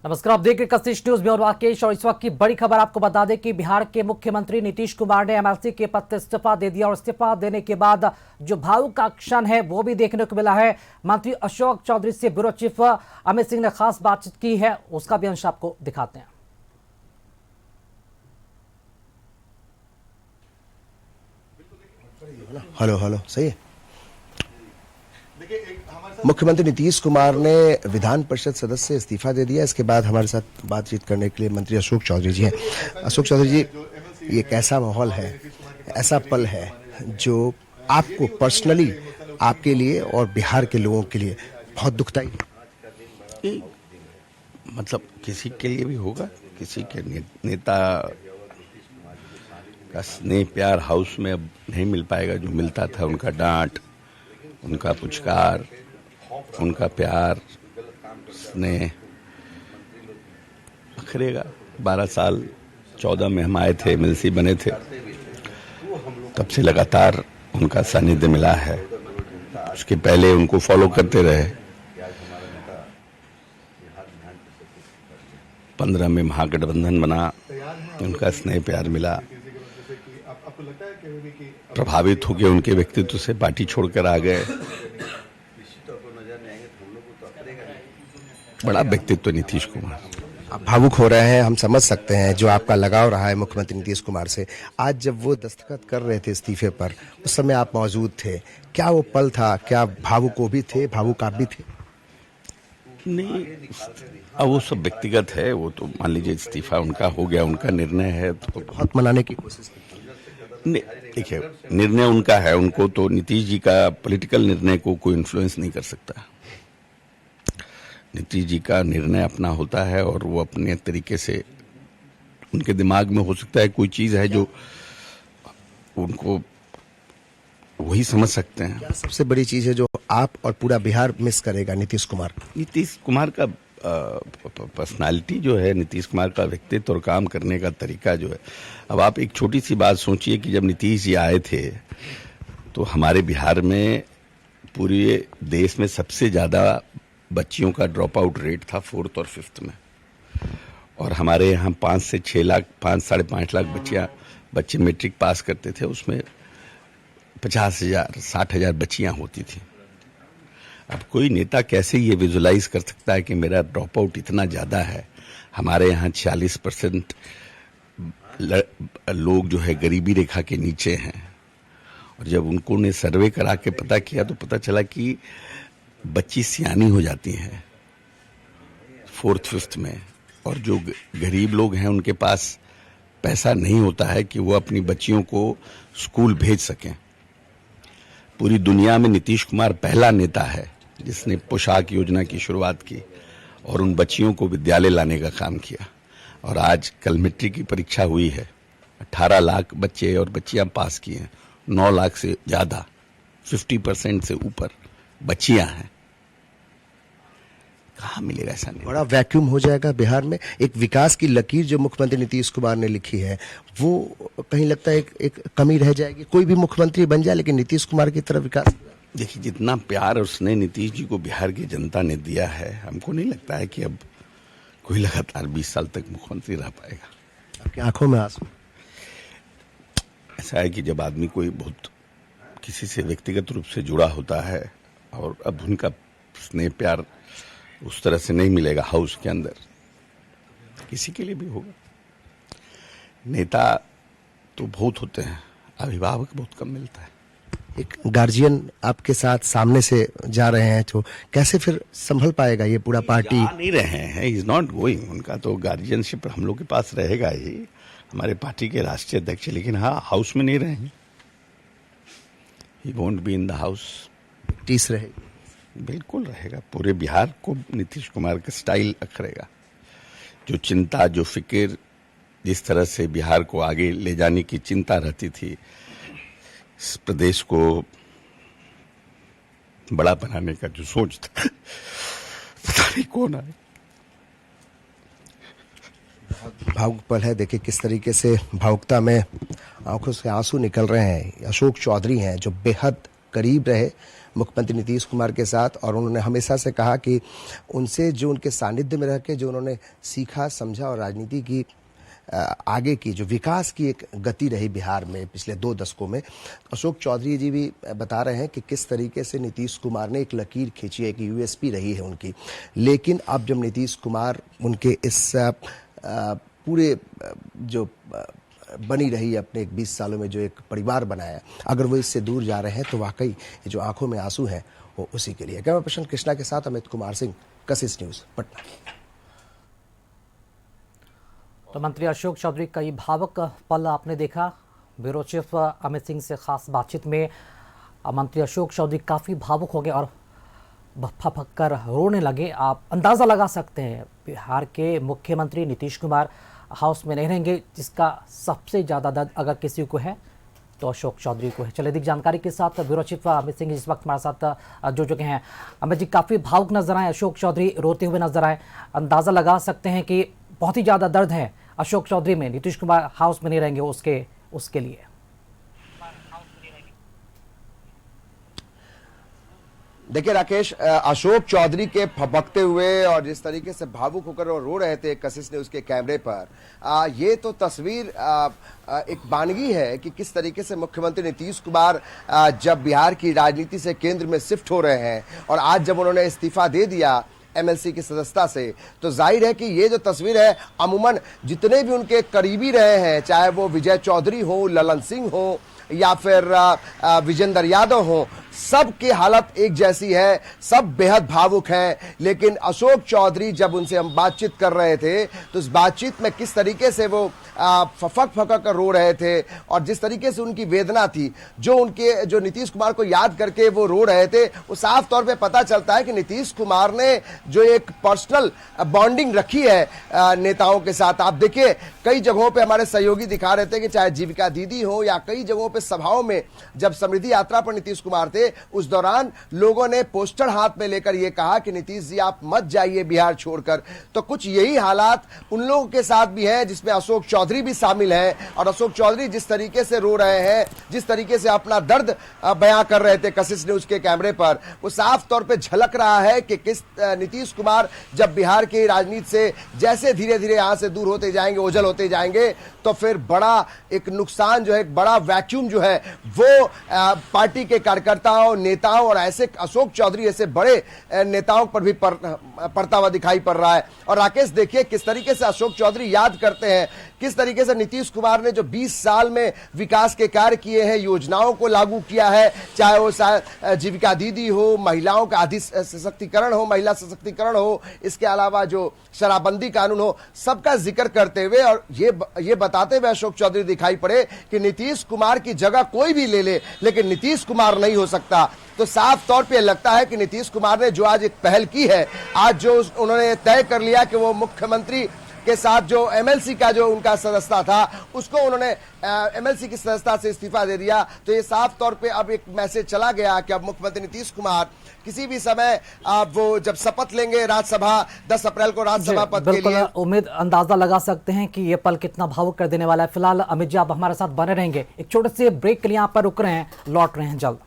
नमस्कार, आप देख रहे कशिश न्यूज में और राकेश। और इस वक्त की बड़ी खबर आपको बता दें कि बिहार के मुख्यमंत्री नीतीश कुमार ने एमएलसी के पद से इस्तीफा दे दिया और इस्तीफा देने के बाद जो भावुक का क्षण है वो भी देखने को मिला है। मंत्री अशोक चौधरी से ब्यूरो चीफ अमित सिंह ने खास बातचीत की है, उसका भी अंश आपको दिखाते हैं। हेलो हेलो, सही है। मुख्यमंत्री नीतीश कुमार ने विधान परिषद सदस्य से इस्तीफा दे दिया। इसके बाद हमारे साथ बातचीत करने के लिए मंत्री अशोक चौधरी जी हैं। अशोक चौधरी जी, ये कैसा माहौल है, ऐसा पल है जो आपको पर्सनली, आपके लिए और बिहार के लोगों के लिए बहुत दुखदाई है? मतलब किसी के लिए भी होगा, किसी के नेता का स्नेह प्यार हाउस में अब नहीं मिल पाएगा जो मिलता था। उनका डांट, उनका पुचकार, उनका प्यार, स्नेह अखरेगा। 12 साल 14 में हम आए थे, एमएलसी बने थे, तब से लगातार उनका सानिध्य मिला है। उसके पहले उनको फॉलो करते रहे। 15 में महागठबंधन बना, उनका स्नेह प्यार मिला। प्रभावित होकर उनके व्यक्तित्व से पार्टी छोड़कर आ गए। बड़ा व्यक्तित्व नीतीश कुमार। आप भावुक हो रहे हैं, हम समझ सकते हैं जो आपका लगाव रहा है मुख्यमंत्री नीतीश कुमार से। आज जब वो दस्तखत कर रहे थे इस्तीफे पर, उस समय आप मौजूद थे। क्या वो पल था? क्या भावुक वो भी थे, भावुक आप भी थे? नहीं, अब वो सब व्यक्तिगत है। वो तो मान लीजिए इस्तीफा उनका हो गया, उनका निर्णय है। तो बहुत मनाने की कोशिश की। देखिए, निर्णय उनका है। उनको तो नीतीश जी का पॉलिटिकल निर्णय को कोई इन्फ्लुएंस नहीं कर सकता। नीतीश जी का निर्णय अपना होता है और वो अपने तरीके से, उनके दिमाग में हो सकता है कोई चीज है जो उनको वही समझ सकते हैं। क्या सबसे बड़ी चीज है जो आप और पूरा बिहार मिस करेगा नीतीश कुमार? नीतीश कुमार का पर्सनालिटी जो है, नीतीश कुमार का व्यक्तित्व और काम करने का तरीका जो है। अब आप एक छोटी सी बात सोचिए कि जब नीतीश जी आए थे तो हमारे बिहार में पूरे देश में सबसे ज्यादा बच्चियों का ड्रॉप आउट रेट था 4th और 5th में। और हमारे यहाँ 5 से 6 लाख, 5 साढ़े 5 लाख बच्चे मैट्रिक पास करते थे। उसमें 50,000 60,000 बच्चियां होती थी। अब कोई नेता कैसे ये विजुलाइज कर सकता है कि मेरा ड्रॉप आउट इतना ज्यादा है? हमारे यहाँ 46% लोग जो है गरीबी रेखा के नीचे हैं। और जब उनको ने सर्वे करा के पता किया तो पता चला कि बच्ची सियानी हो जाती हैं 4th 5th में। और जो गरीब लोग हैं उनके पास पैसा नहीं होता है कि वो अपनी बच्चियों को स्कूल भेज सकें। पूरी दुनिया में नीतीश कुमार पहला नेता है जिसने पोशाक योजना की शुरुआत की और उन बच्चियों को विद्यालय लाने का काम किया। और आज कल मैट्रिक की परीक्षा हुई है, 18 लाख बच्चे और बच्चियां पास किए हैं। 9 लाख से ज्यादा, 50% से ऊपर बच्चियां हैं। कहाँ मिलेगा ऐसा? नहीं, बड़ा वैक्यूम हो जाएगा बिहार में। एक विकास की लकीर जो मुख्यमंत्री नीतीश कुमार ने लिखी है, वो कहीं लगता है एक कमी रह जाएगी। कोई भी मुख्यमंत्री बन जाए लेकिन नीतीश कुमार की तरफ विकास। देखिए, जितना प्यार और स्नेह नीतीश जी को बिहार की जनता ने दिया है, हमको नहीं लगता है कि अब कोई लगातार 20 साल तक मुख्यमंत्री रह पाएगा। आपकी आंखों में आंसू? ऐसा है कि जब आदमी कोई बहुत किसी से व्यक्तिगत रूप से जुड़ा होता है और अब उनका स्नेह प्यार उस तरह से नहीं मिलेगा हाउस के अंदर, किसी के लिए भी होगा। नेता तो बहुत होते हैं, अभिभावक बहुत कम मिलता है। एक गार्जियन आपके साथ सामने से जा रहे हैं तो कैसे फिर संभल पाएगा ये पूरा पार्टी? नहीं रहे हैं, इज नॉट गोइंग। उनका तो गार्जियनशिप हम लोग के पास रहेगा ही, हमारे पार्टी के राष्ट्रीय अध्यक्ष। लेकिन हाँ, हाउस में नहीं रहेंगे। He won't be in the house. टीस रहेगी? बिल्कुल रहेगा। पूरे बिहार को नीतीश कुमार का स्टाइल अखरेगा। जो चिंता, जो फिक्र, जिस तरह से बिहार को आगे ले जाने की चिंता रहती थी, इस प्रदेश को बड़ा बनाने का जो सोच था, पता नहीं कौन आए। भावुक पल है। देखिए किस तरीके से भावुकता में आंखों से आंसू निकल रहे हैं। अशोक चौधरी हैं जो बेहद करीब रहे मुख्यमंत्री नीतीश कुमार के साथ, और उन्होंने हमेशा से कहा कि उनसे जो उनके सानिध्य में रह के जो उन्होंने सीखा समझा और राजनीति की आगे की जो विकास की एक गति रही बिहार में पिछले 2 दशकों में, अशोक चौधरी जी भी बता रहे हैं कि किस तरीके से नीतीश कुमार ने एक लकीर खींची है, कि यूएसपी रही है उनकी। लेकिन अब जब नीतीश कुमार उनके इस पूरे जो बनी रही अपने 20 सालों में जो एक परिवार बनाया, अगर वो इससे दूर जा रहे हैं तो वाकई ये जो आंखों में आंसू हैं वो उसी के लिए। कैमरा पर्सन कृष्णा के साथ अमित कुमार सिंह, कशिश न्यूज़, पटना। तो मंत्री अशोक चौधरी का ये भावुक पल आपने देखा। ब्यूरो चीफ अमित सिंह से खास बातचीत में मंत्री अशोक चौधरी काफ़ी भावुक हो गए और फक कर रोने लगे। आप अंदाज़ा लगा सकते हैं बिहार के मुख्यमंत्री नीतीश कुमार हाउस में नहीं रहेंगे, जिसका सबसे ज़्यादा दर्द अगर किसी को है तो अशोक चौधरी को है। चलिए अधिक जानकारी के साथ ब्यूरो चीफ अमित सिंह इस वक्त हमारे साथ जुड़ चुके हैं। अमित जी, काफ़ी भावुक नजर आए, अशोक चौधरी रोते हुए नजर आए। अंदाज़ा लगा सकते हैं कि बहुत ही ज़्यादा दर्द है अशोक चौधरी में, नीतीश कुमार हाउस में नहीं रहेंगे उसके लिए। देखिए राकेश, अशोक चौधरी के फबकते हुए और जिस तरीके से भावुक होकर वो रो रहे थे कशिश ने उसके कैमरे पर, ये तो तस्वीर एक बानगी है कि किस तरीके से मुख्यमंत्री नीतीश कुमार जब बिहार की राजनीति से केंद्र में शिफ्ट हो रहे हैं और आज जब उन्होंने इस्तीफा दे दिया एमएलसी की सदस्यता से, तो जाहिर है कि ये जो तस्वीर है, अमूमन जितने भी उनके करीबी रहे हैं, चाहे वो विजय चौधरी हो, ललन सिंह हो या फिर विजेंद्र यादव हो, सब की हालत एक जैसी है, सब बेहद भावुक हैं। लेकिन अशोक चौधरी जब उनसे हम बातचीत कर रहे थे तो इस बातचीत में किस तरीके से वो फक कर रो रहे थे और जिस तरीके से उनकी वेदना थी, जो नीतीश कुमार को याद करके वो रो रहे थे, वो साफ तौर पे पता चलता है कि नीतीश कुमार ने जो एक पर्सनल बॉन्डिंग रखी है नेताओं के साथ। आप देखिए कई जगहों पे हमारे सहयोगी दिखा रहे थे कि चाहे जीविका दीदी हो या कई जगहों पे सभाओं में जब समृद्धि यात्रा पर नीतीश कुमार थे, उस दौरान लोगों ने पोस्टर हाथ में लेकर यह कहा कि नीतीश जी आप मत जाइए बिहार छोड़कर। तो कुछ यही हालात उन लोगों के साथ भी है जिसमें अशोक चौधरी भी शामिल है, और अशोक चौधरी जिस तरीके से रो रहे हैं, जिस तरीके से अपना दर्द बयां कर रहे थे कशिश न्यूज़ के कैमरे पर, वो साफ तौर पे झलक रहा है कि किस नीतीश कुमार जब बिहार की राजनीति से जैसे धीरे धीरे यहां से दूर होते जाएंगे, ओझल होते जाएंगे, तो फिर बड़ा एक नुकसान जो है, एक बड़ा वैक्यूम जो है वो पार्टी के कार्यकर्ताओं, नेताओं और ऐसे अशोक चौधरी ऐसे बड़े नेताओं पर भी पड़ता हुआ दिखाई पड़ रहा है। और राकेश देखिए किस तरीके से अशोक चौधरी याद करते हैं, किस तरीके से नीतीश कुमार ने जो 20 साल में विकास के कार्य किए हैं, योजनाओं को लागू किया है, चाहे वो जीविका दीदी हो, महिलाओं का अधिक सशक्तिकरण हो, महिला सशक्तिकरण हो, इसके अलावा जो शराबबंदी कानून हो, सबका जिक्र करते हुए और ये बताते हुए अशोक चौधरी दिखाई पड़े कि नीतीश कुमार की जगह कोई भी ले ले लेकिन नीतीश कुमार नहीं हो सकता। तो साफ तौर पे लगता है कि नीतीश कुमार ने जो आज एक पहल की है, आज जो उन्होंने तय कर लिया कि वो मुख्यमंत्री के साथ जो एमएलसी का जो उनका सदस्यता था उसको उन्होंने एमएलसी की सदस्यता से इस्तीफा दे दिया, तो ये साफ तौर पे अब एक मैसेज चला गया कि अब मुख्यमंत्री नीतीश कुमार किसी भी समय वो जब शपथ लेंगे राज्यसभा 10 अप्रैल को राज्यसभा पद के लिए, उम्मीद अंदाजा लगा सकते हैं कि ये पल कितना भावुक कर देने वाला है। फिलहाल अमित जी आप हमारे साथ बने रहेंगे, एक छोटे से ब्रेक के लिए यहाँ पर रुक रहे हैं, लौट रहे हैं जल्द।